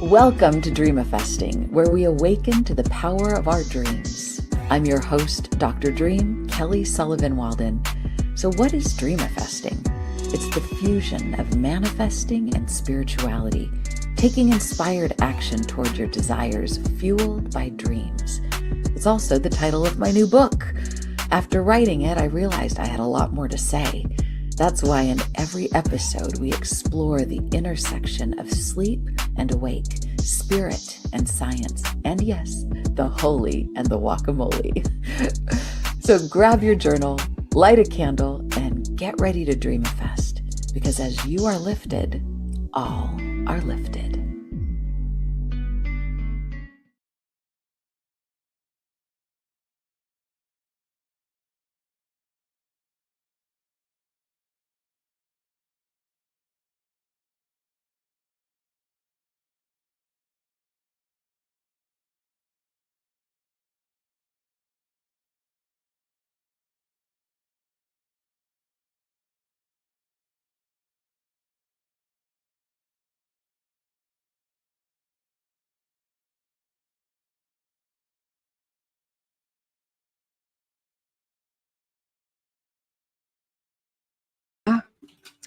Welcome to Dreamifesting, where we awaken to the power of our dreams. I'm your host, Dr. Dream, Kelly Sullivan Walden. So what is Dreamifesting? It's the fusion of manifesting and spirituality, taking inspired action toward your desires, fueled by dreams. It's also the title of my new book. After writing it, I realized I had a lot more to say. That's why in every episode, we explore the intersection of sleep and awake, spirit and science, and yes, the holy and the guacamole. So grab your journal, light a candle, and get ready to Dreamifest, because as you are lifted, all are lifted.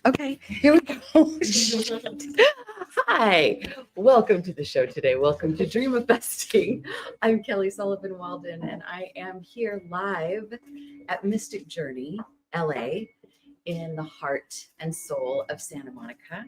Okay, here we go. Hi, welcome to the show today. Welcome to Dreamifesting. I'm Kelly Sullivan Walden, and I am here live at Mystic Journey, LA, in the heart and soul of Santa Monica.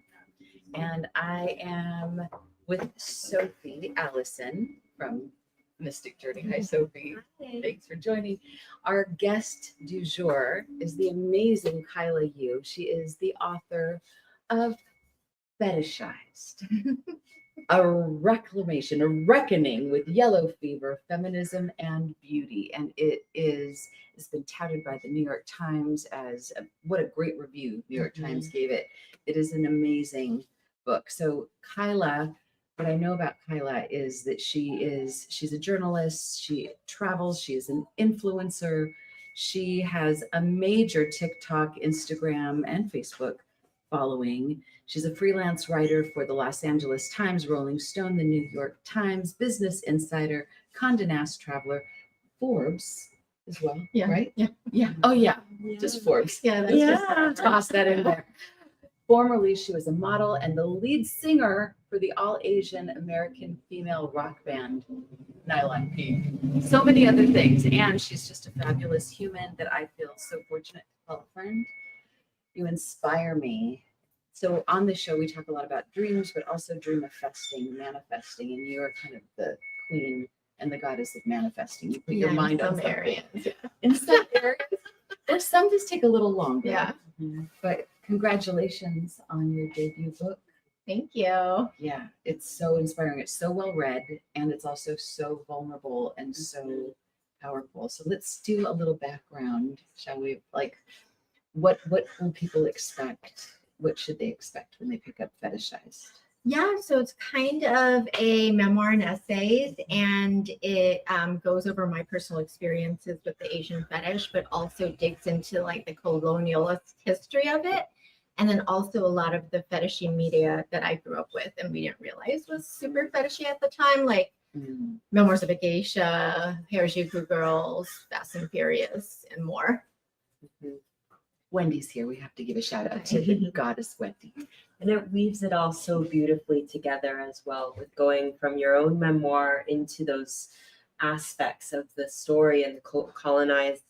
And I am with Sophie Allison from Mystic Journey. Hi, Sophie. Hi. Thanks for joining. Our guest du jour is the amazing Kaila Yu. She is the author of Fetishized, a reclamation, a reckoning with yellow fever, feminism, and beauty. And it's been touted by the New York Times as what a great review New York Times gave it. It is an amazing book. So Kaila, what I know about Kaila is that she's a journalist, she travels, she is an influencer, she has a major TikTok, Instagram, and Facebook following. She's a freelance writer for the Los Angeles Times, Rolling Stone, the New York Times, Business Insider, Condé Nast Traveler, Forbes as well, Yeah. right? Yeah. Oh yeah, just Forbes. Yeah. That's Just toss that in there. Formerly, she was a model and the lead singer for the all-Asian American female rock band, Nylon Pink. So many other things. And she's just a fabulous human that I feel so fortunate to call a friend. You inspire me. So on the show, we talk a lot about dreams, but also dreamifesting, manifesting, and you're kind of the queen and the goddess of manifesting. You put your mind on something. areas. Yeah. In some areas, or some just take a little longer. Yeah. But congratulations on your debut book. Thank you. Yeah, it's so inspiring. It's so well read, and it's also so vulnerable and so powerful. So let's do a little background, shall we? Like, what will people expect? What should they expect when they pick up Fetishized? Yeah, so it's kind of a memoir-in-essays, and it goes over my personal experiences with the Asian fetish, but also digs into like the colonialist history of it. And then also a lot of the fetishy media that I grew up with and we didn't realize was super fetishy at the time, like Memoirs of a Geisha, Harajuku Girls, Fast and Furious, and more. Wendy's here. We have to give a shout out to the goddess Wendy. And it weaves it all so beautifully together as well, with going from your own memoir into those aspects of the story and the colonization,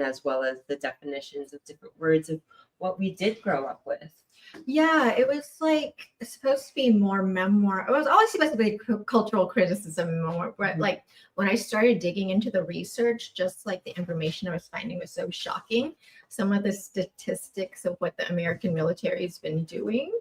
as well as the definitions of different words of what we did grow up with. Yeah, it was like supposed to be more memoir. It was always supposed to be cultural criticism more, but like when I started digging into the research, just like the information I was finding was so shocking. Some of the statistics of what the American military has been doing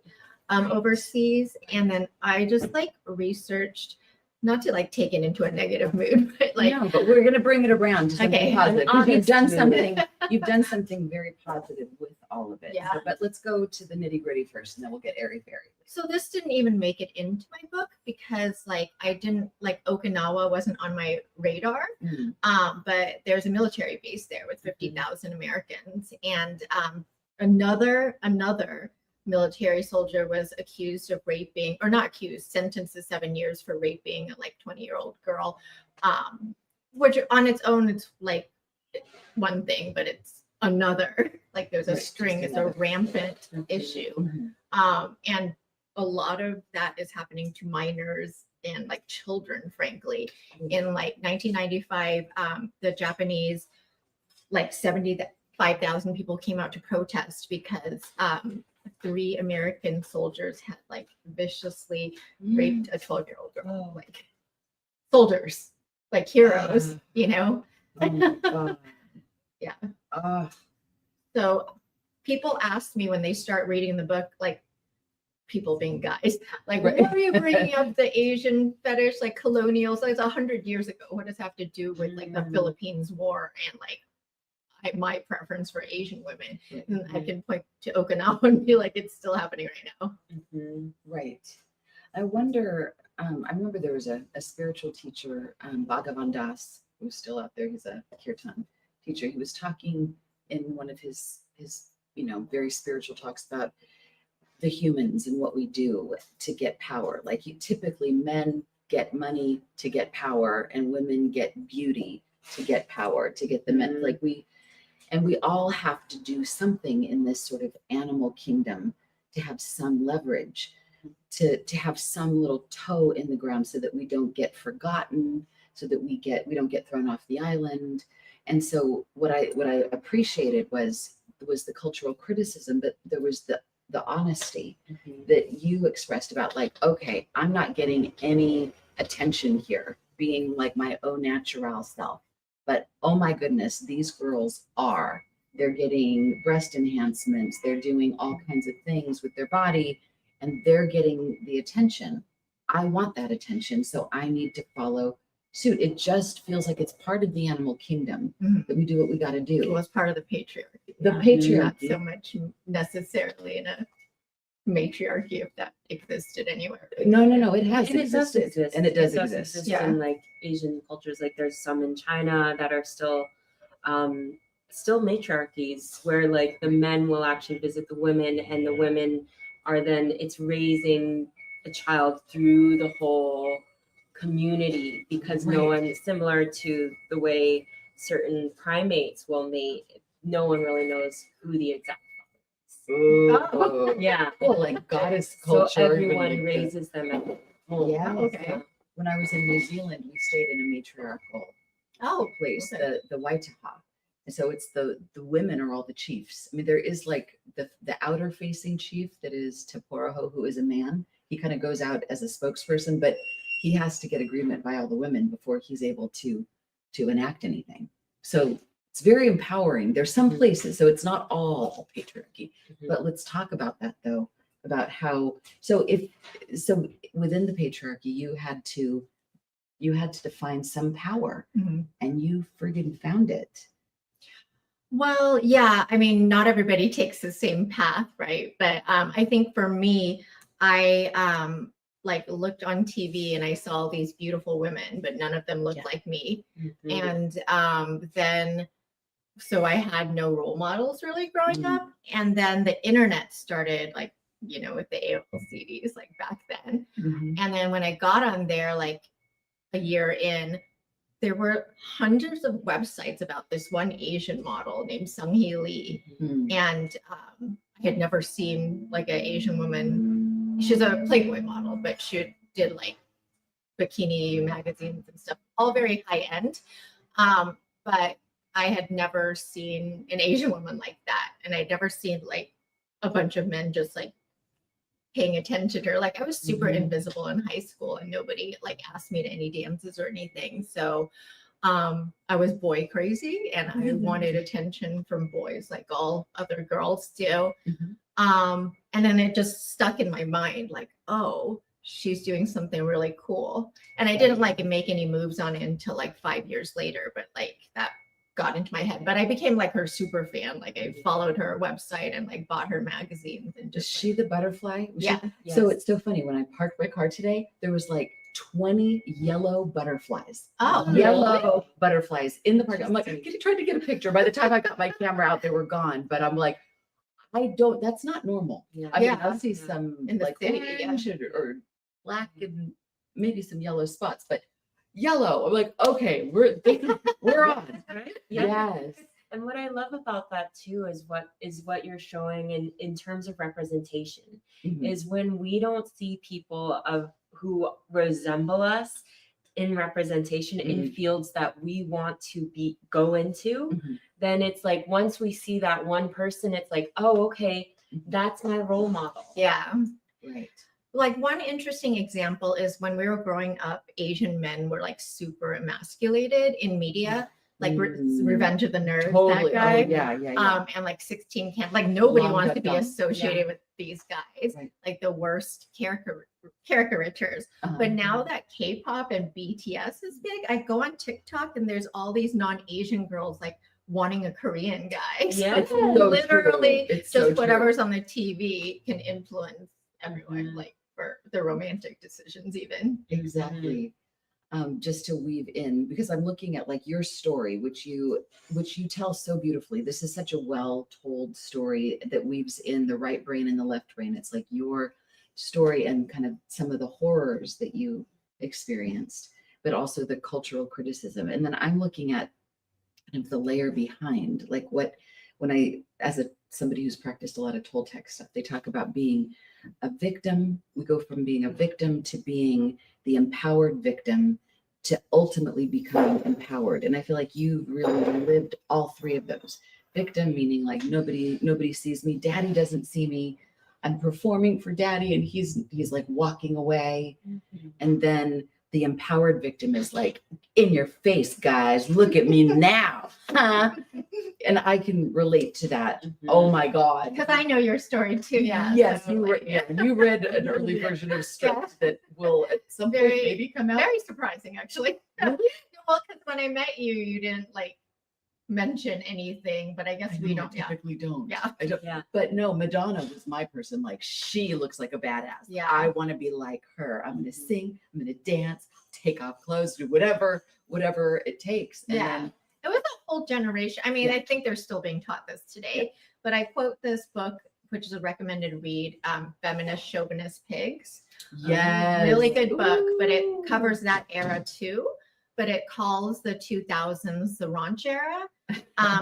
overseas, and then I just like researched, not to like take it into a negative mood, but like no, but we're gonna bring it around to something Okay. positive. 'Cause You've done Honest something. You've done something very positive with all of it. Yeah. So, but let's go to the nitty gritty first, and then we'll get airy fairy. so this didn't even make it into my book because like I didn't like Okinawa wasn't on my radar. But there's a military base there with 50,000 Americans, and another military soldier was accused of raping, or not accused, sentenced to 7 years for raping a like 20-year-old girl, which on its own it's like one thing, but it's another. Like there's a Right, string, just it's a another. rampant issue. Mhm. And a lot of that is happening to minors and like children, frankly. In like 1995, the Japanese, like 75,000 people came out to protest because 3 American soldiers had like viciously raped a 12-year-old girl. Oh. Like soldiers, like heroes, you know? Oh my God. Yeah. Ah, So people ask me when they start reading the book, like people being guys, like, Right. why are you bringing up the Asian fetish, like colonials? Like, it's 100 years ago. What does it have to do with like the Mm. Philippines war and like my preference for Asian women? And I can point to Okinawa and be like, it's still happening right now. Mhm. right. I wonder, I remember there was a spiritual teacher, Bhagavan Das, who's still out there. He's a kirtan teacher. He was talking in one of his, very spiritual talks about the humans and what we do to get power. Like typically men get money to get power and women get beauty to get power, to get the men. Mhm. Like we all have to do something in this sort of animal kingdom to have some leverage, to have some little toe in the ground so that we don't get forgotten, so that we don't get thrown off the island. And so what I appreciated was the cultural criticism, but there was the honesty Mhm. that you expressed about like, okay, I'm not getting any attention here, being like my au natural self. But oh my goodness, these girls are. They're getting breast enhancements, they're doing all kinds of things with their body, and they're getting the attention. I want that attention, so I need to follow suit. It just feels like it's part of the animal kingdom Mhm. that we do what we got to It do. was part of the patriarchy. The Not patriarchy. so much necessarily in a matriarchy, if that existed anywhere. No, it has And it does existed, exist. and it does exist. Yeah. in like Asian cultures. Like there's some in China that are still matriarchies where like the men will actually visit the women and the women are then it's raising a child through the whole community because no Right. one similar to the way certain primates will mate. No one really knows who the exact Oh, yeah. well, like goddess So culture. everyone raises them at home. Yeah. Okay. When I was in New Zealand, we stayed in a matriarchal Oh, place, okay. the Waitaha. And so it's the women are all the chiefs. I mean, there is like the outer facing chief that is Te Poroho, who is a man. He kind of goes out as a spokesperson, but he has to get agreement by all the women before he's able to enact anything. So it's very empowering. There's some Mhm. places, so it's not all patriarchy. Mhm. But let's talk about that though, about how so within the patriarchy you had to define some power, Mhm. and you friggin' found it. Well, yeah, I mean, not everybody takes the same path, right? But I think for me, I like looked on TV and I saw these beautiful women, but none of them looked Yeah. like me. Mhm. And then so I had no role models really growing Mhm. up. And then the internet started, like, with the AOL CDs, like back then. Mhm. And then when I got on there, like a year in, there were hundreds of websites about this one Asian model named Sung-hee Lee. Mhm. And I had never seen like an Asian woman. She's a Playboy model, but she did like bikini magazines and stuff, all very high end. But I had never seen an Asian woman like that. And I'd never seen like a bunch of men just like paying attention to her. Like I was super Mhm. invisible in high school and nobody like asked me to any dances or anything. So I was boy crazy and I Mhm. wanted attention from boys like all other girls do. Mhm. And then it just stuck in my mind like, oh, she's doing something really cool. And I didn't like make any moves on it until like 5 years later, but like that got into my head. But I became like her super fan. Like I followed her website and like bought her magazines and Was just she the butterfly? Was she- yeah. So Yes. it's so funny. When I parked my car today, there was like 20 yellow butterflies. Oh, Yellow butterflies in the park. I'm like, trying to get a picture. By the time I got my camera out, they were gone. But I'm like, that's not normal. Yeah. I mean, Yeah. I'll see Yeah. some In the like city, orange or black and maybe some yellow spots, but yellow, I'm like, okay, we're on. Right? Yes. And what I love about that too is what you're showing in terms of representation Mhm. is when we don't see people of who resemble us in representation in fields that we want to go into, Mhm. then it's like once we see that one person, it's like, oh, okay, that's my role model. Yeah. Right. Like one interesting example is when we were growing up, Asian men were like super emasculated in media, like Revenge of the Nerds, Totally. that guy. Oh, yeah. And like 16 Candles, like nobody Long wants Duck to be Dong. associated with these guys, Right. like the worst caricatures. But Uh-huh. now that K-pop and BTS is big, I go on TikTok and there's all these non-Asian girls like wanting a Korean guy. So Yeah. It's so literally true. It's just so true. whatever's on the TV can influence everyone, Mhm. like for their romantic decisions even. Exactly. Just to weave in, because I'm looking at like your story, which you tell so beautifully. This is such a well told story that weaves in the right brain and the left brain. It's like your story and kind of some of the horrors that you experienced, but also the cultural criticism. And then I'm looking at kind of the layer behind, like as somebody who's practiced a lot of Toltec stuff, they talk about being a victim. We go from being a victim to being the empowered victim to ultimately becoming empowered. And I feel like you've really lived all three of those. Victim meaning like nobody sees me, daddy doesn't see me. I'm performing for daddy and he's like walking away. And then the empowered victim is like, in your face, guys, look at me now. Huh? And I can relate to that. Oh my God. Because I know your story too. Yeah. Yes, so, you like, you read an early version of Stripped that will at some point Very- maybe come out. Very surprising, actually. Really? Well, because when I met you, you didn't like mention anything, but I guess we don't. Yeah. Typically don't. Yeah. I don't. Yeah. But no, Madonna was my person. Like she looks like a badass. Yeah. I want to be like her. I'm gonna sing. I'm gonna dance. Take off clothes. Do whatever it takes. And Yeah. then, It was a whole generation. I mean, Yeah. I think they're still being taught this today, but I quote this book, which is a recommended read, Feminist Chauvinist Pigs. yes. Really good book, but it Ooh. covers that era too. But it calls the 2000s the raunch era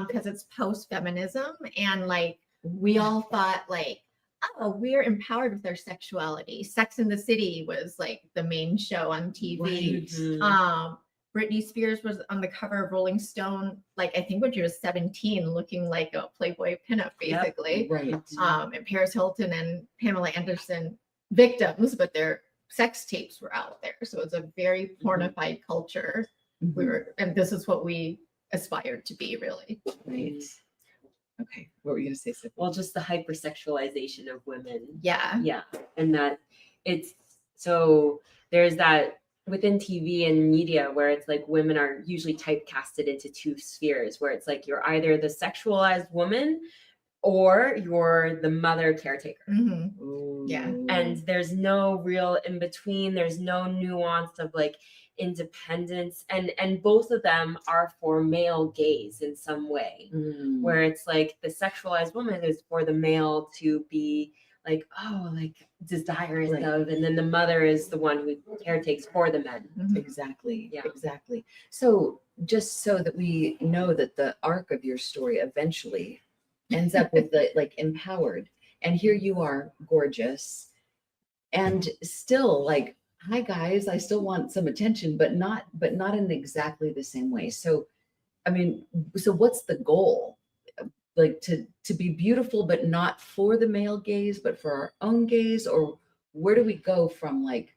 because it's post-feminism. And like, we all thought like, oh, we're empowered with our sexuality. Sex in the City was like the main show on TV. Right. Mhm. Britney Spears was on the cover of Rolling Stone, like I think when she was 17, looking like a Playboy pinup, basically. Right. And Paris Hilton and Pamela Anderson, victims, but their sex tapes were out there. So it's a very pornified culture. And this is what we aspired to be, really. Right. Okay. What were you gonna say, Sophie? Well, just the hypersexualization of women. Yeah. Yeah. And that it's so there's that within TV and media where it's like women are usually typecasted into two spheres where it's like you're either the sexualized woman or you're the mother caretaker. Mm-hmm. Yeah. And there's no real in between. There's no nuance of like independence. And both of them are for male gaze in some way, where it's like the sexualized woman is for the male to be like, oh, like desirous Right. of, and then the mother is the one who caretakes for the men. Exactly. Yeah. Exactly. So just so that we know that the arc of your story eventually ends up with the like empowered. And here you are, gorgeous, and still like, hi guys, I still want some attention, but not in exactly the same way. So, I mean, so what's the goal? Like to be beautiful, but not for the male gaze, but for our own gaze, or where do we go from like,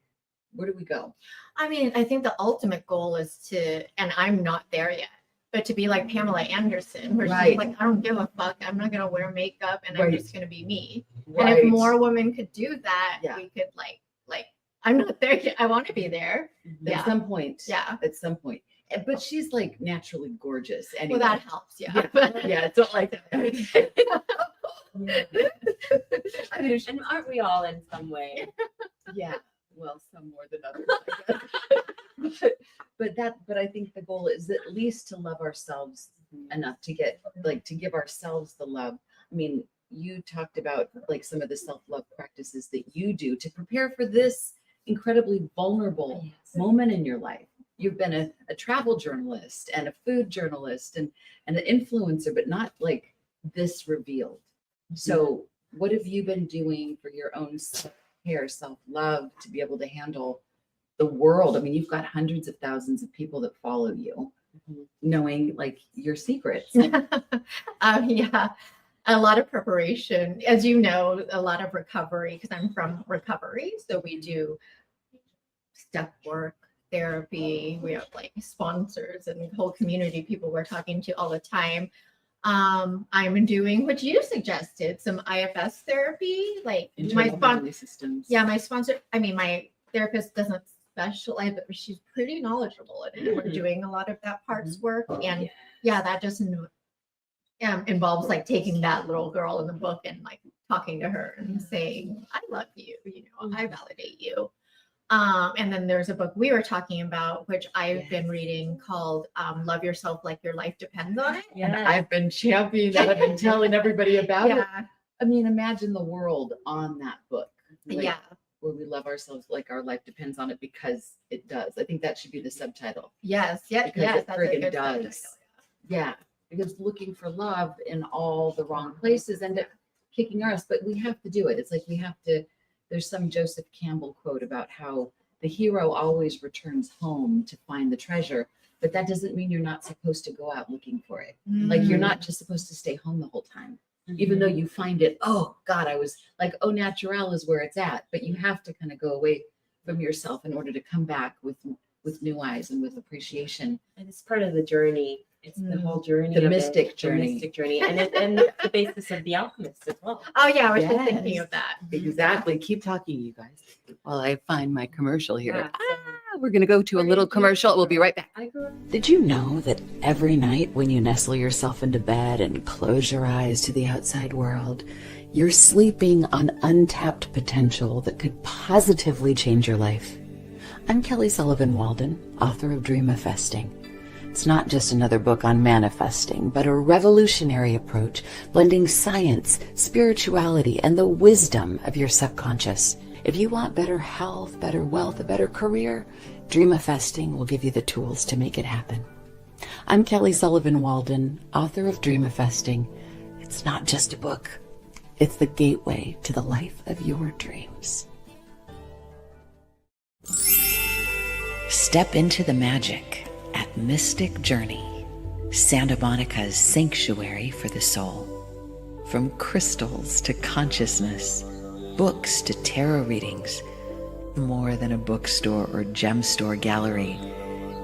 where do we go? I mean, I think the ultimate goal is to, and I'm not there yet, but to be like Pamela Anderson, where Right. she's like, I don't give a fuck. I'm not gonna wear makeup, and I'm Right. just gonna be me. Right. And if more women could do that, Yeah. we could like I'm not there yet. I want to be there. Yeah. At some point. Yeah. At some point. But she's like naturally gorgeous anyway. Well, that helps. Yeah. Yeah, it's not like that. I mean, and aren't we all in some way? Yeah. Well, some more than others, I guess. but I think the goal is at least to love ourselves enough to get like to give ourselves the love. I mean, you talked about like some of the self-love practices that you do to prepare for this incredibly vulnerable moment in your life. You've been a travel journalist and a food journalist and an influencer, but not like this revealed. So what have you been doing for your own self-care, self-love to be able to handle the world? I mean, you've got hundreds of thousands of people that follow you, knowing like your secrets. Yeah, a lot of preparation. As you know, a lot of recovery because I'm from recovery. So we do step work, therapy. We have like sponsors and the whole community people we're talking to all the time. I'm doing what you suggested, some IFS therapy, like my sponsor. Systems. Yeah, my sponsor. I mean, my therapist doesn't specialize, but she's pretty knowledgeable in it. We're doing a lot of that parts work, and yeah, that just involves like taking that little girl in the book and like talking to her and saying, "I love you," I validate you. And then there's a book we were talking about, which I've been reading called Love Yourself Like Your Life Depends on It. And I've been championing that. I've been telling everybody about it. I mean, imagine the world on that book. Like, where we love ourselves like our life depends on it, because it does. I think that should be the subtitle. Yes. Because it That's friggin' a good does. subtitle, Yeah, because looking for love in all the wrong places end up kicking our ass, but we have to do it. It's like we have to. There's some Joseph Campbell quote about how the hero always returns home to find the treasure, but that doesn't mean you're not supposed to go out looking for it. Like you're not just supposed to stay home the whole time, even though you find it. Oh God, I was like, oh, natural is where it's at, but you have to kind of go away from yourself in order to come back with new eyes and with appreciation. And it's part of the journey. It's the whole journey, The of mystic it, journey. the mystic journey, and the basis of the alchemist as well. Oh yeah, I was just thinking of that. Exactly. Keep talking, you guys, while I find my commercial here. Yeah, We're going to go to a little commercial. We'll be right back. I grew up Did you know that every night when you nestle yourself into bed and close your eyes to the outside world, you're sleeping on untapped potential that could positively change your life? I'm Kelly Sullivan Walden, author of Dreamifesting. It's not just another book on manifesting, but a revolutionary approach blending science, spirituality, and the wisdom of your subconscious. If you want better health, better wealth, a better career, Dreamifesting will give you the tools to make it happen. I'm Kelly Sullivan Walden, author of Dreamifesting. It's not just a book. It's the gateway to the life of your dreams. Step into the magic at Mystic Journey, Santa Monica's sanctuary for the soul. From crystals to consciousness, books to tarot readings, more than a bookstore or gem store gallery,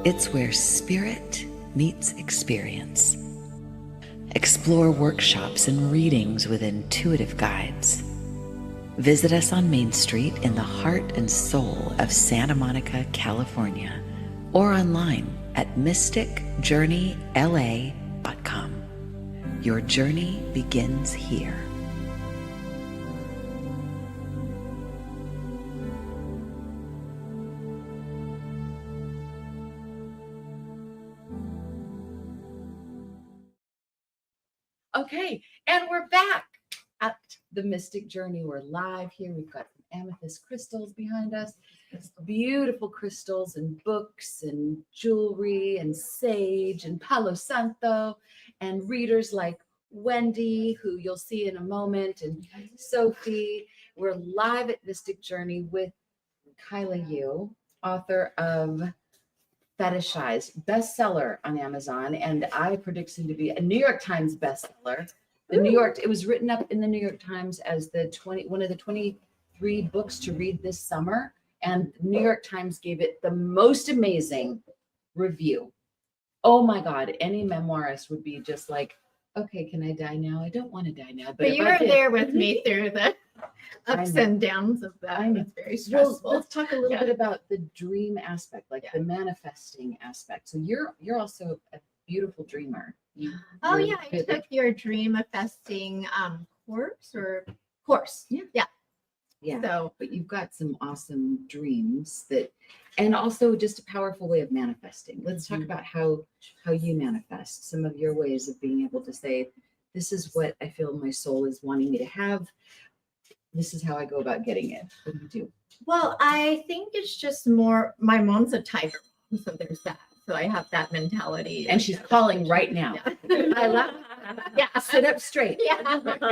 it's where spirit meets experience. Explore workshops and readings with intuitive guides. Visit us on Main Street in the heart and soul of Santa Monica, California, or online at mysticjourneyla.com. Your journey begins here. Okay, and we're back at the Mystic Journey. We're live here. We've got some amethyst crystals behind us. Beautiful crystals and books and jewelry and sage and Palo Santo and readers like Wendy, who you'll see in a moment, and Sophie. We're live at Mystic Journey with Kaila Yu, author of Fetishized, bestseller on Amazon, and I predict soon to be a New York Times bestseller. It was written up in the New York Times as one of the 23 books to read this summer, and the New York Times gave it the most amazing review. Oh my God, any memoirist would be just like, okay, can I die now? I don't want to die now. But you were there with me through the ups and downs of that. It's very stressful. Well, let's talk a little bit about the dream aspect, like the manifesting aspect. So you're also a beautiful dreamer. I took your Dreamifesting course. Yeah. So, but you've got some awesome dreams and also just a powerful way of manifesting. Let's talk about how you manifest, some of your ways of being able to say, this is what I feel my soul is wanting me to have. This is how I go about getting it. What do you do? Well, I think it's just more, my mom's a tiger mom, so there's that. So I have that mentality. And she's calling right now. Yeah. I love Yeah. Sit up straight. Yeah. But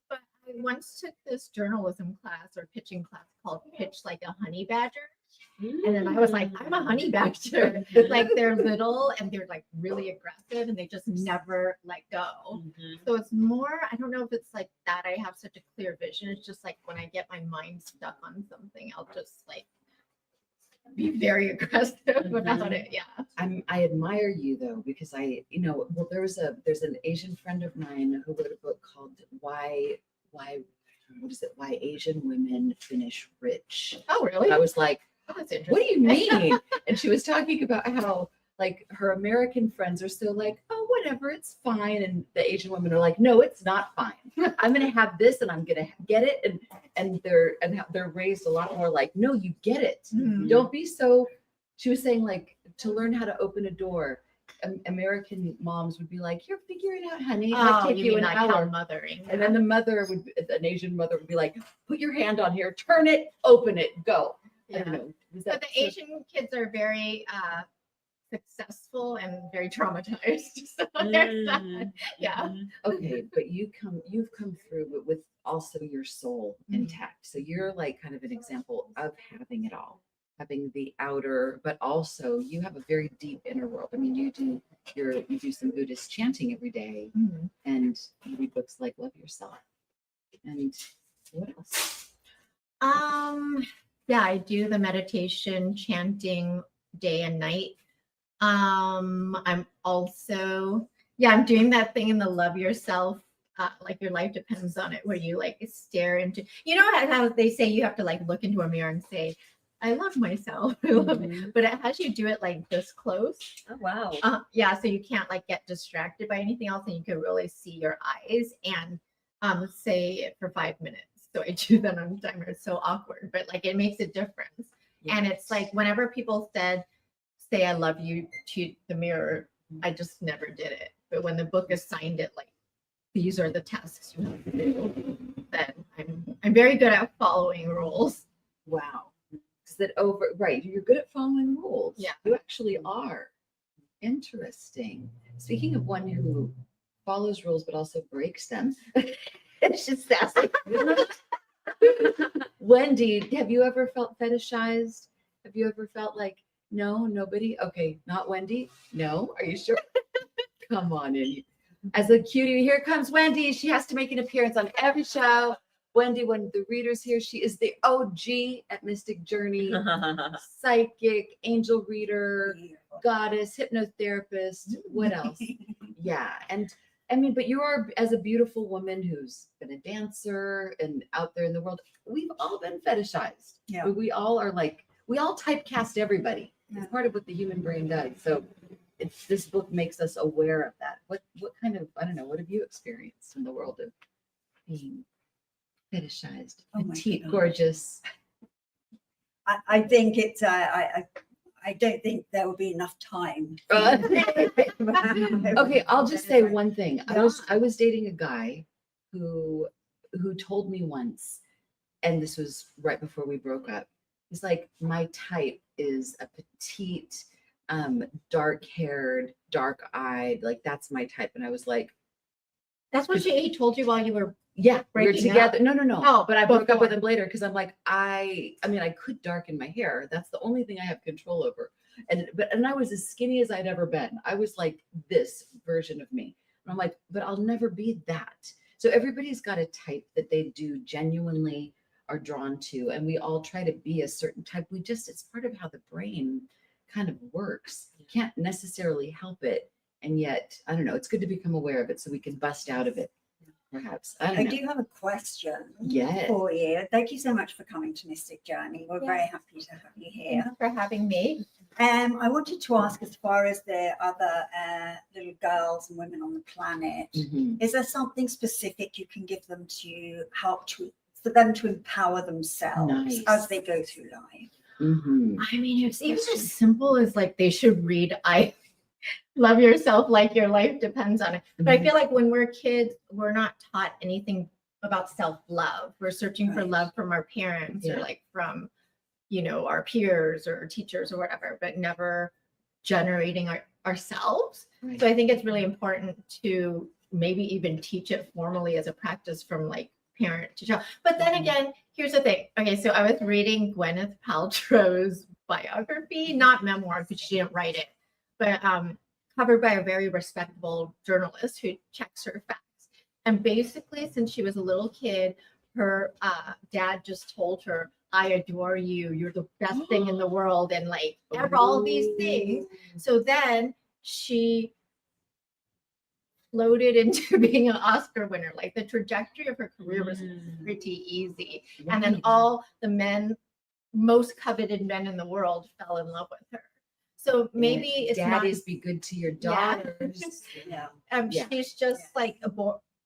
I once took this journalism class or pitching class called Pitch Like a Honey Badger. And then I was like, I'm a honey badger. Like they're little and they're like really aggressive and they just never let go. So it's more, I don't know if it's like that I have such a clear vision. It's just like when I get my mind stuck on something, I'll just like be very aggressive about it. Yeah. I admire you though, because well, there's an Asian friend of mine who wrote a book called Why Asian Women Finish Rich. Oh, really? I was like, Oh, that's what do interesting. you mean? And she was talking about how like her American friends are still like, oh, whatever, it's fine. And the Asian women are like, no, it's not fine. I'm gonna have this and I'm gonna get it. And they're raised a lot more like, no, you get it. Mhm. Don't be so. She was saying like to learn how to open a door. American moms would be like, here, figure it out, honey. It might Oh, take you mean an like hour. how mothering. And then an Asian mother would be like, put your hand on here, turn it, open it, go. I don't Yeah. know. Was But the so- Asian kids are very successful and very traumatized. So there's that. Yeah. Okay, but you've come through with also your soul Mhm. intact. So you're like kind of an example of having it all, having the outer, but also you have a very deep inner world. I mean, you do some Buddhist chanting every day, Mhm. and you read books like Love Yourself. And what else? Yeah, I do the meditation, chanting day and night. I'm also, I'm doing that thing in the Love Yourself, like your life depends on it, where you like stare into, how they say you have to like look into a mirror and say, I love myself. I love it. But it has you do it like this close. Oh, wow. Yeah, so you can't like get distracted by anything else and you can really see your eyes and say it for 5 minutes. So I do that on timer. It's so awkward, but like it makes a difference. And it's like whenever people say I love you to the mirror, I just never did it. But when the book assigned it, like these are the tasks you have to do, then I'm very good at following rules. Wow. Right. You're good at following rules. Yeah. You actually are. Interesting. Speaking of one who follows rules but also breaks them, it's just sassy. Wendy, have you ever felt fetishized? Have you ever felt like, no, nobody? Okay, not Wendy. No, are you sure? Come on in. As a cutie, here comes Wendy. She has to make an appearance on every show. Wendy, when the reader's here, she is the OG at Mystic Journey, psychic, angel reader, goddess, hypnotherapist. What else? Yeah. And I mean, but you are, as a beautiful woman who's been a dancer and out there in the world, we've all been fetishized. Yeah. We all are like, we all typecast everybody. Yeah. It's part of what the human brain does. So this book makes us aware of that. What kind of, I don't know, what have you experienced in the world of being fetishized, Oh my petite, gosh. gorgeous? I think it's I don't think there will be enough time. Okay, I'll just say one thing. I was dating a guy who told me once, and this was right before we broke up. He's like, my type is a petite, dark-haired, dark-eyed, like that's my type. And I was like, That's what he told you while you were. yeah, we're Breaking together. up? No. Oh, but I broke up before. with him later because I'm like, I mean, I could darken my hair. That's the only thing I have control over. And I was as skinny as I'd ever been. I was like this version of me. And I'm like, but I'll never be that. So everybody's got a type that they do genuinely are drawn to, and we all try to be a certain type. It's part of how the brain kind of works. You can't necessarily help it. And yet, I don't know, it's good to become aware of it so we can bust out of it, perhaps. I I don't know. do have a question Yes. for you. Thank you so much for coming to Mystic Journey. We're very happy to have you here. Thanks for having me. I wanted to ask, as far as the other little girls and women on the planet, Mhm. is there something specific you can give them to help for them to empower themselves Nice. as they go through life? Mhm. I mean, it's even as simple as like they should read love yourself like your life depends on it. But I Mhm. feel like when we're kids, we're not taught anything about self-love. We're searching for Right. love from our parents or Yeah. like from, our peers or teachers or whatever, but never generating ourselves. Right. So I think it's really important to maybe even teach it formally as a practice from like parent to child. But then Mhm. again, here's the thing. Okay, so I was reading Gwyneth Paltrow's biography, not memoir because she didn't write it, but covered by a very respectable journalist who checks her facts. And basically, since she was a little kid, her dad just told her, I adore you. You're the best thing in the world. And like all these things. So then she floated into being an Oscar winner. Like the trajectory of her career was pretty easy. And then Right. all the men, most coveted men in the world fell in love with her. So maybe it's not. Daddies, be good to your Yeah. daughters. Yeah. Yeah. She's just like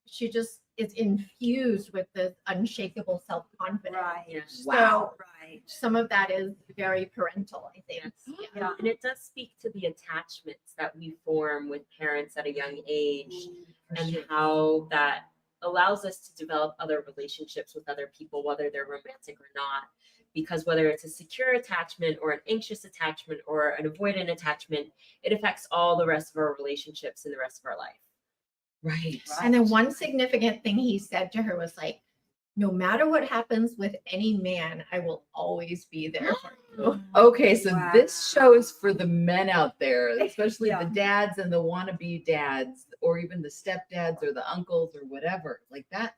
she just is infused with this unshakable self-confidence. Right. Yes. Wow. Right. Some of that is very parental, I think. Yes. Yeah. And it does speak to the attachments that we form with parents at a young age and how that allows us to develop other relationships with other people, whether they're romantic or not. Because whether it's a secure attachment or an anxious attachment or an avoidant attachment, it affects all the rest of our relationships in the rest of our life. Right. And then one significant thing he said to her was like, no matter what happens with any man, I will always be there for you. Okay, so Wow. this shows for the men out there, especially Yeah. the dads and the wannabe dads, or even the stepdads or the uncles or whatever. Like that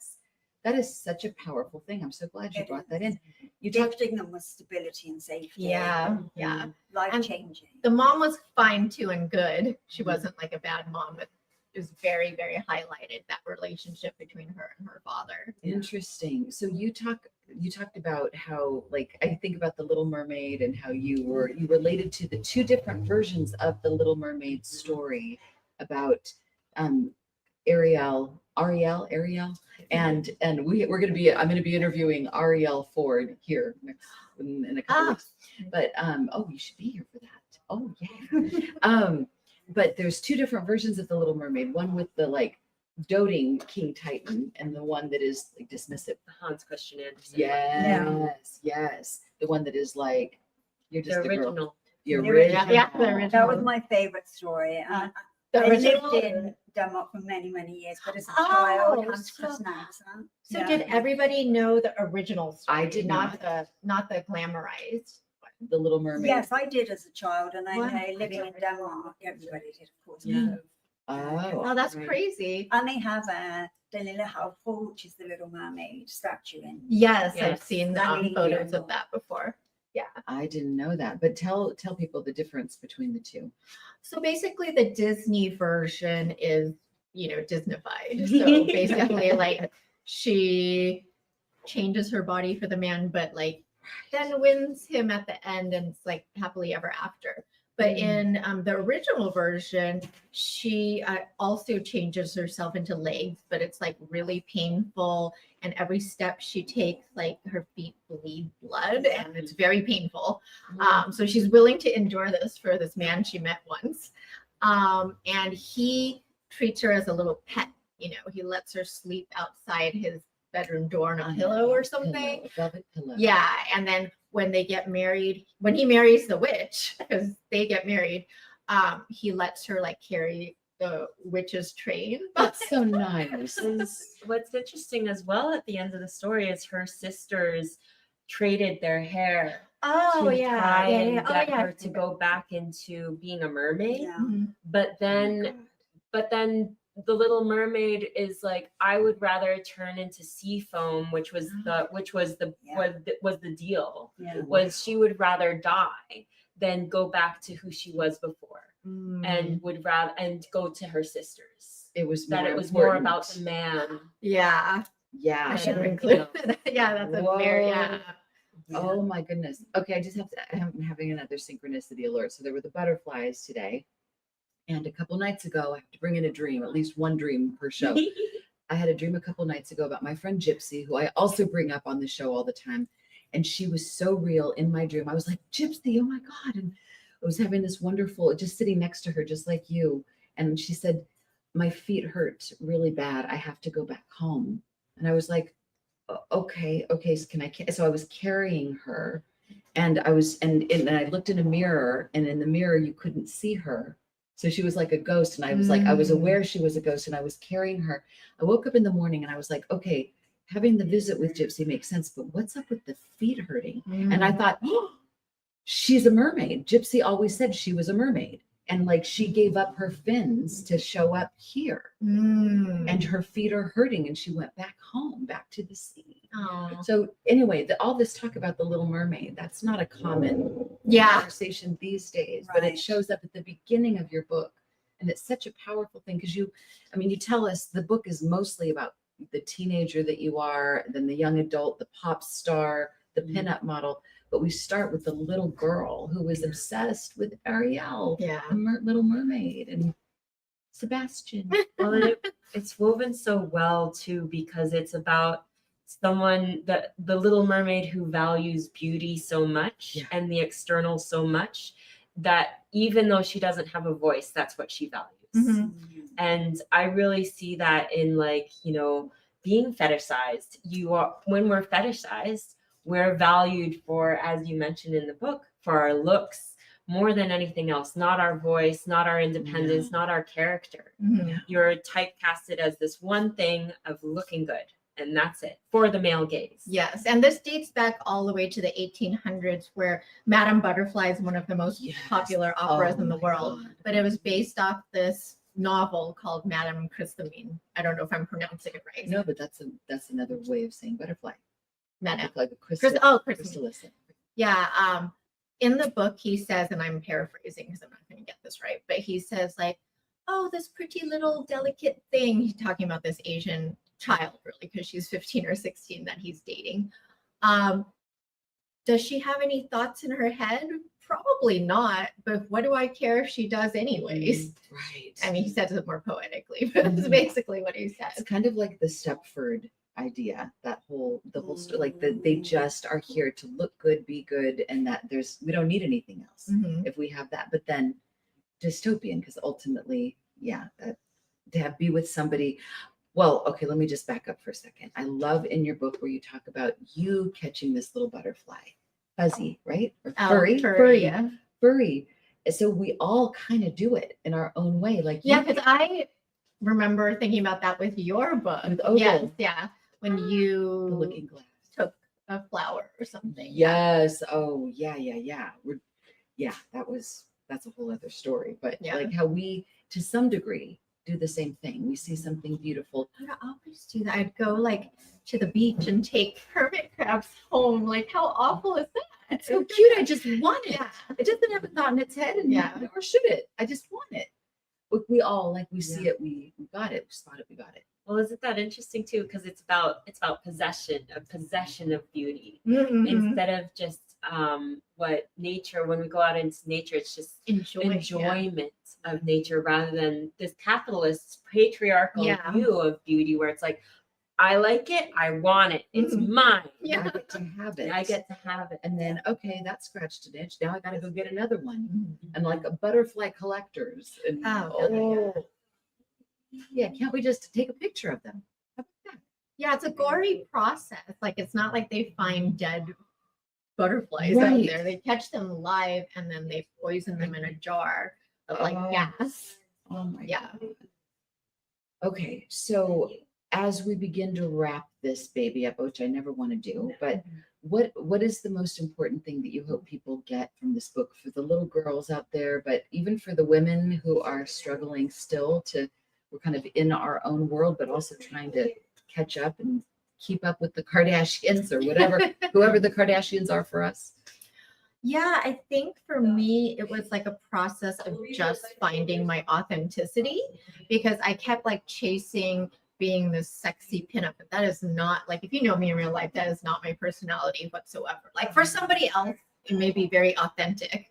is such a powerful thing. I'm so glad you It brought is. that in. You talked Gifting them with stability and safety. Yeah. Yeah. Life And changing. The mom was fine too and good. She wasn't like a bad mom, but it was very, very highlighted that relationship between her and her father. Interesting. So you talked about how, like, I think about the Little Mermaid and how you related to the two different versions of the Little Mermaid story about Ariel, and we're gonna be I'm gonna be interviewing Ariel Ford here next in a couple weeks. But you should be here for that. Oh yeah. But there's two different versions of the Little Mermaid. One with the like doting King Titan, and the one that is like dismissive. The Hans Christian Andersen. Yes. The one that is like you're just The the girl. original. The The original. Yeah, the original. That was my favorite story. The I original. lived in Denmark for many, many years, but as a child, Oh, Hans so- Christian Andersen. So Yeah. did everybody know the original story? I did not the glamorized. The Little Mermaid. Yes, I did as a child, and Wow. then living in Denmark, everybody did, of course. Yeah. Oh. Oh, that's Right. crazy. And they have the Lille Havfru, which is the Little Mermaid statue in. Yes, I've Yes. seen Really photos beautiful. of that before. I didn't know that. But tell people the difference between the two. So basically, the Disney version is, Disneyfied. So basically, like she changes her body for the man, but like then wins him at the end, and it's like happily ever after. But in the original version, she also changes herself into legs, but it's like really painful. And every step she takes, like her feet bleed blood, and it's very painful. So she's willing to endure this for this man she met once. And he treats her as a little pet. He lets her sleep outside his bedroom door on a pillow or something. Pillow, velvet pillow. Yeah, and then when they get married, when he marries the witch, because they get married, he lets her like carry the witch's train. That's so nice. And what's interesting as well at the end of the story is her sisters traded their hair Oh to yeah, try yeah, and yeah. Oh get yeah. her to go back into being a mermaid. Yeah. Mhm. But then the Little Mermaid is like, I would rather turn into sea foam, which was the deal. Yeah. Was she would rather die than go back to who she was before, Mm. and would rather and go to her sisters. It was That more it was more important. about the man. Yeah, Yeah. I should have and, included that. Yeah, that's a very Whoa. Oh my goodness. Okay, I just I'm having another synchronicity alert. So there were the butterflies today. And a couple nights ago, I have to bring in a dream, at least one dream per show. I had a dream a couple nights ago about my friend Gypsy, who I also bring up on the show all the time. And she was so real in my dream. I was like, Gypsy, oh my God. And I was having this wonderful, just sitting next to her, just like you. And she said, my feet hurt really bad. I have to go back home. And I was like, okay, so so I was carrying her, and and I looked in a mirror, and in the mirror you couldn't see her. So she was like a ghost. And I was like, I was aware she was a ghost, and I was carrying her. I woke up in the morning and I was like, okay, having the visit with Gypsy makes sense, but what's up with the feet hurting? And I thought, oh, she's a mermaid. Gypsy always said she was a mermaid. And like she gave up her fins to show up here, and her feet are hurting, and she went back home, back to the sea. So anyway, all this talk about the Little Mermaid, that's not a common conversation these days, but it shows up at the beginning of your book. And it's such a powerful thing because you tell us the book is mostly about the teenager that you are, then the young adult, the pop star, the pinup model. But we start with the little girl who was obsessed with Ariel, the Little Mermaid, and Sebastian. Well, it's woven so well too, because it's about someone that the Little Mermaid who values beauty so much and the external so much that even though she doesn't have a voice, that's what she values. And I really see that in being fetishized. When we're fetishized, we're valued for, as you mentioned in the book, for our looks more than anything else, not our voice, not our independence, not our character. You're typecasted as this one thing of looking good, and that's it for the male gaze. Yes, and this dates back all the way to the 1800s, where Madame Butterfly is one of the most popular operas in the world. God. But it was based off this novel called Madame Christamine. I don't know if I'm pronouncing it right. No, but that's another way of saying butterfly. Madame. Like a crystal. Christamine. Yeah. In the book, he says, and I'm paraphrasing because I'm not going to get this right, but he says like, oh, this pretty little delicate thing. He's talking about this Asian child, really, because she's 15 or 16 that he's dating. Does she have any thoughts in her head? Probably not, but what do I care if she does anyways? Right. I mean, he says it more poetically, but that's basically what he It's says. kind of like the Stepford idea, the whole story, like they just are here to look good, be good, and that we don't need anything else if we have that. But then dystopian, because ultimately, that to be with somebody. Well, okay, let me just back up for a second. I love in your book where you talk about you catching this little butterfly, fuzzy, right? Or furry. So we all kind of do it in our own way. Like because I remember thinking about that with your book. With Ogle. Yes, when you the looking glass took a flower or something. Yes. Oh, yeah. That's a whole other story. But like how we, to some degree, do the same thing. We see something beautiful. I always do that. I'd go like to the beach and take hermit crabs home. Like, how awful is that? It's so cute. I just want it. Yeah. It doesn't have a thought in its head, and or should it? I just want it. But we all see it. We got it. We spot it. We got it. Well, isn't that interesting too? Because it's about possession of beauty, instead of just what nature. When we go out into nature, it's just enjoyment of nature, rather than this capitalist patriarchal view of beauty, where it's like, I like it, I want it, it's mine. I get to have it. I get to have it. And then, okay, that scratched an itch. Now I got to go get another one. And like a butterfly collectors. And can't we just take a picture of them? How about that? Yeah, it's a gory process. Like, it's not like they find dead butterflies out there. They catch them live and then they poison them in a jar of like gas. Oh my God. Okay, so as we begin to wrap this baby up, which I never want to do, but what is the most important thing that you hope people get from this book, for the little girls out there, but even for the women who are struggling still we're kind of in our own world, but also trying to catch up and keep up with the Kardashians or whatever, whoever the Kardashians are for us? Yeah, I think for me, it was like a process of just finding my authenticity, because I kept like chasing being this sexy pinup. But that is not, like, if you know me in real life, that is not my personality whatsoever. Like, for somebody else, it may be very authentic,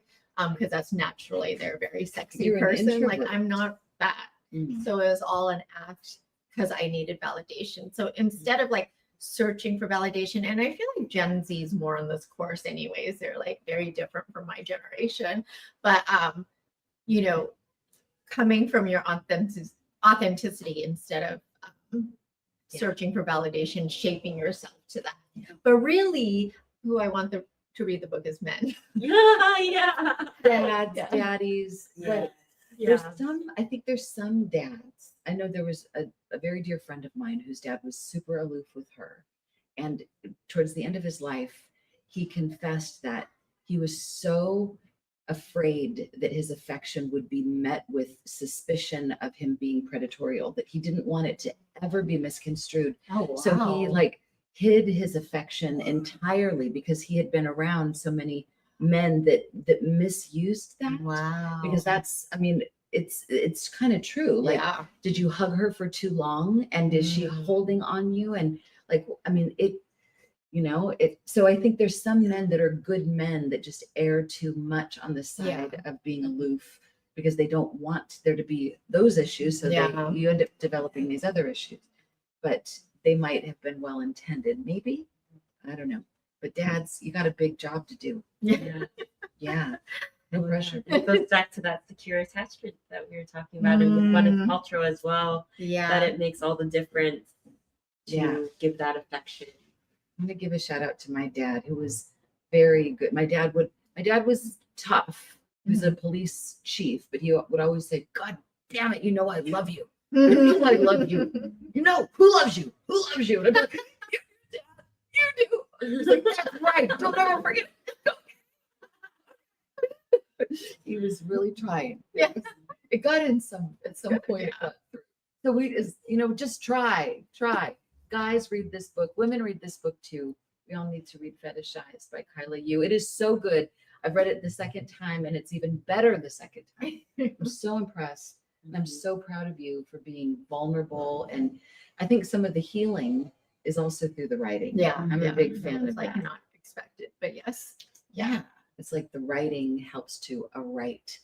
because that's naturally they're a very sexy person. Like, I'm not that. So it was all an act because I needed validation. So instead of like searching for validation, and I feel like Gen Z's more on this course anyways. They're like very different from my generation. But you know, coming from your authenticity instead of searching for validation, shaping yourself to that. But really, who I want to read the book is men. Yeah. Dads, Yeah. daddies. Yeah. But there's I think there's some dads. I know there was a very dear friend of mine whose dad was super aloof with her. And towards the end of his life, he confessed that he was so afraid that his affection would be met with suspicion of him being predatorial, that he didn't want it to ever be misconstrued. Oh, wow. So he like hid his affection entirely because he had been around so many men that misused that. Wow. Because that's, I mean, it's kind of true. Like, yeah. did you hug her for too long? And is she holding on you? And like, I mean, so I think there's some men that are good men that just err too much on the side of being aloof because they don't want there to be those issues. So you end up developing these other issues, but they might have been well intended. Maybe, I don't know. But dads, you got a big job to do. Yeah. Yeah. No pressure. It goes back to that secure attachment that we were talking about in the fun culture as well. Yeah. That it makes all the difference to Yeah. give that affection. I'm gonna give a shout out to my dad, who was very good. My dad was tough. He was a police chief, but he would always say, "God damn it, you know I love you. You know I love you. You know who loves you? Who loves you?" And I'd be like, "You do, Dad. You do." He's like, "That's right. Don't ever forget it." He was really trying. Yeah. It got in at some point. It got through. So we just try. Guys, read this book. Women, read this book too. We all need to read Fetishized by Kaila Yu. It is so good. I've read it the second time and it's even better the second time. I'm so impressed. And I'm so proud of you for being vulnerable. And I think some of the healing is also through the writing. Yeah. I'm a big fan of like that. not expected, but yes. Yeah. It's like the writing helps to right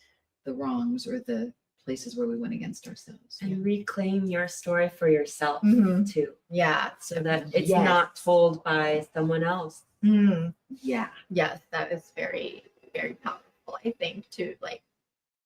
the wrongs or the places where we went against ourselves. And reclaim your story for yourself Mhm. too. Yeah. So that it's Yes. not told by someone else. Mm. Yeah. Yes, that is very, very powerful, I think, to like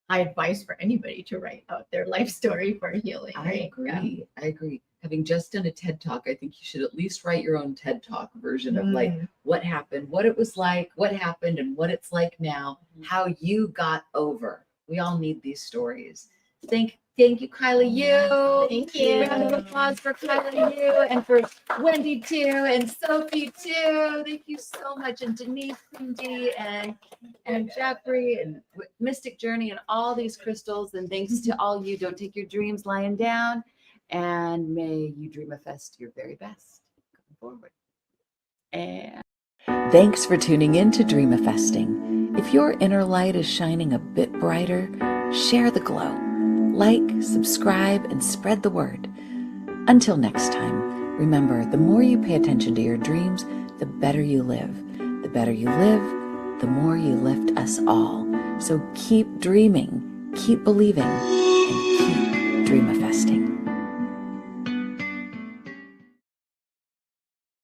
high advice for anybody to write out their life story for healing. I Right? agree. I agree. Having just done a TED Talk, I think you should at least write your own TED Talk version of like what happened, what it was like, what happened, and what it's like now, how you got over. We all need these stories. Thank you, Kaila Yu. Thank you. Round of applause for Kaila Yu and for Wendy too, and Sophie too. Thank you so much, and Denise, Cindy, and Jeffrey, and Mystic Journey, and all these crystals. And thanks to all you. Don't take your dreams lying down, and may you dream a fest your very best going forward. And Thanks for tuning in to Dreamifesting. If your inner light is shining a bit brighter, share the glow. Like, subscribe, and spread the word. Until next time, remember, the more you pay attention to your dreams, the better you live. The better you live, the more you lift us all. So keep dreaming, keep believing, and keep dreamifesting.